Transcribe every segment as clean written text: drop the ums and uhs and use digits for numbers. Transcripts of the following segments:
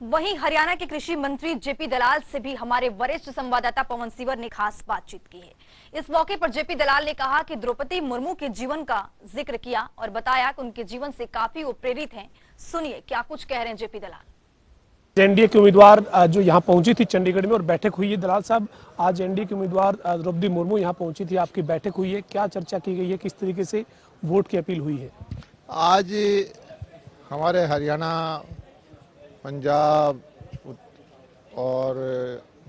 वहीं हरियाणा के कृषि मंत्री जेपी दलाल से भी हमारे वरिष्ठ संवाददाता पवन सिवर ने खास बातचीत की है। इस मौके पर जेपी दलाल ने कहा कि द्रौपदी मुर्मू के जीवन का जिक्र किया और बताया कि उनके जीवन से काफी वो प्रेरित हैं। सुनिए क्या कुछ कह रहे हैं जेपी दलाल। एनडीए के उम्मीदवार जो यहाँ पहुंची थी चंडीगढ़ में और बैठक हुई है। दलाल साहब, आज एनडीए के उम्मीदवार द्रौपदी मुर्मू यहाँ पहुंची थी, आपकी बैठक हुई है, क्या चर्चा की गई है, किस तरीके से वोट की अपील हुई है? आज हमारे हरियाणा, पंजाब और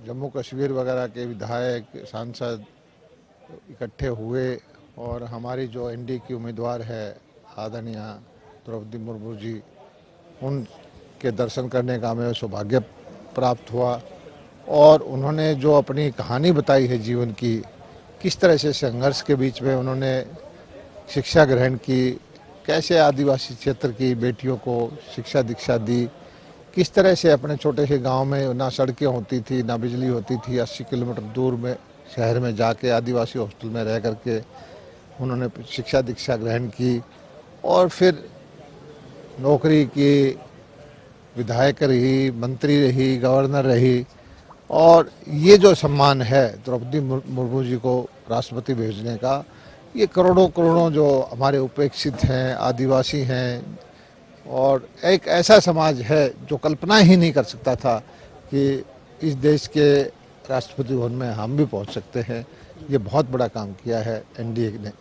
जम्मू कश्मीर वगैरह के विधायक, सांसद इकट्ठे हुए और हमारी जो एनडीए की उम्मीदवार है आदरणीय द्रौपदी मुर्मू जी, उनके दर्शन करने का हमें सौभाग्य प्राप्त हुआ। और उन्होंने जो अपनी कहानी बताई है जीवन की, किस तरह से संघर्ष के बीच में उन्होंने शिक्षा ग्रहण की, कैसे आदिवासी क्षेत्र की बेटियों को शिक्षा दीक्षा दी, किस तरह से अपने छोटे से गांव में ना सड़कें होती थी, ना बिजली होती थी, 80 किलोमीटर दूर में शहर में जाके आदिवासी हॉस्टल में रह करके उन्होंने शिक्षा दीक्षा ग्रहण की और फिर नौकरी की, विधायक रही, मंत्री रही, गवर्नर रही। और ये जो सम्मान है द्रौपदी मुर्मू जी को राष्ट्रपति भेजने का, ये करोड़ों करोड़ों जो हमारे उपेक्षित हैं, आदिवासी हैं और एक ऐसा समाज है जो कल्पना ही नहीं कर सकता था कि इस देश के राष्ट्रपति भवन में हम भी पहुंच सकते हैं। ये बहुत बड़ा काम किया है एनडीए ने।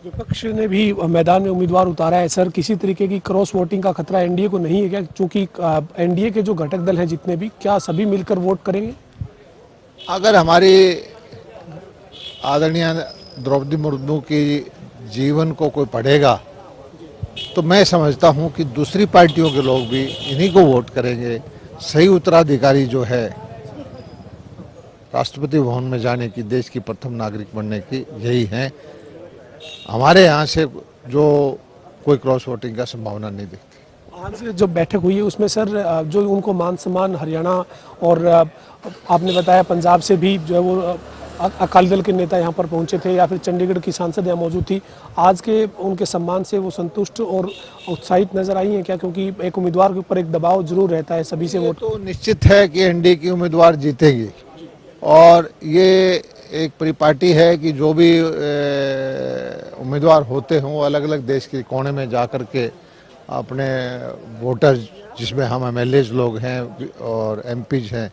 विपक्ष ने भी मैदान में उम्मीदवार उतारा है। सर, किसी तरीके की क्रॉस वोटिंग का खतरा एनडीए को नहीं है क्या? क्योंकि एनडीए के जो घटक दल हैं जितने भी, क्या सभी मिलकर वोट करेंगे? अगर हमारी आदरणीय द्रौपदी मुर्मू की जीवन को कोई पढ़ेगा तो मैं समझता हूं कि दूसरी पार्टियों के लोग भी इन्हीं को वोट करेंगे। सही उत्तराधिकारी जो है राष्ट्रपति भवन में जाने की, देश की प्रथम नागरिक बनने की, यही है। हमारे यहाँ से जो कोई क्रॉस वोटिंग का संभावना नहीं दिखती। आज जो बैठक हुई है उसमें सर जो उनको मान सम्मान हरियाणा और आपने बताया पंजाब से भी जो है वो अकाली दल के नेता यहाँ पर पहुंचे थे या फिर चंडीगढ़ की सांसद यहाँ मौजूद थी, आज के उनके सम्मान से वो संतुष्ट और उत्साहित नजर आई हैं क्या? क्योंकि एक उम्मीदवार के ऊपर एक दबाव जरूर रहता है सभी से वोट। तो निश्चित है कि एनडीए की उम्मीदवार जीतेगी और ये एक परिपाटी है कि जो भी उम्मीदवार होते हों वो अलग अलग देश के कोने में जा कर के अपने वोटर्स, जिसमें हम एमएलएज लोग हैं और एमपीज हैं,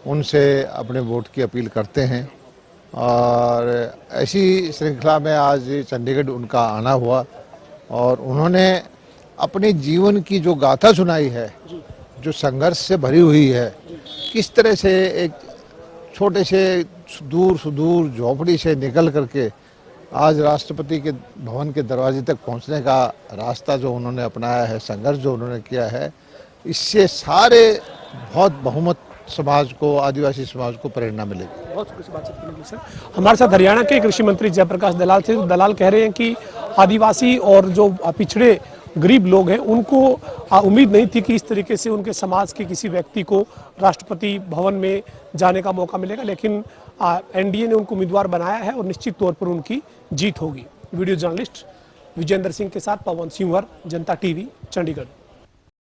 उनसे अपने वोट की अपील करते हैं। और ऐसी श्रृंखला में आज चंडीगढ़ उनका आना हुआ और उन्होंने अपने जीवन की जो गाथा सुनाई है, जो संघर्ष से भरी हुई है, किस तरह से एक छोटे से दूर सुदूर झोपड़ी से निकल करके आज राष्ट्रपति के भवन के दरवाजे तक पहुंचने का रास्ता जो उन्होंने अपनाया है, संघर्ष जो उन्होंने किया है, इससे सारे बहुत बहुमत समाज को, आदिवासी समाज को प्रेरणा मिलेगी। बहुत कुछ बातचीत करने के लिए सर। हमारे साथ हरियाणा के कृषि मंत्री जयप्रकाश दलाल थे। दलाल कह रहे हैं कि आदिवासी और जो पिछड़े गरीब लोग हैं उनको उम्मीद नहीं थी कि इस तरीके से उनके समाज के किसी व्यक्ति को राष्ट्रपति भवन में जाने का मौका मिलेगा, लेकिन एनडीए ने उनको उम्मीदवार बनाया है और निश्चित तौर पर उनकी जीत होगी। वीडियो जर्नलिस्ट विजेंद्र सिंह के साथ पवन सिंह, जनता टीवी, चंडीगढ़।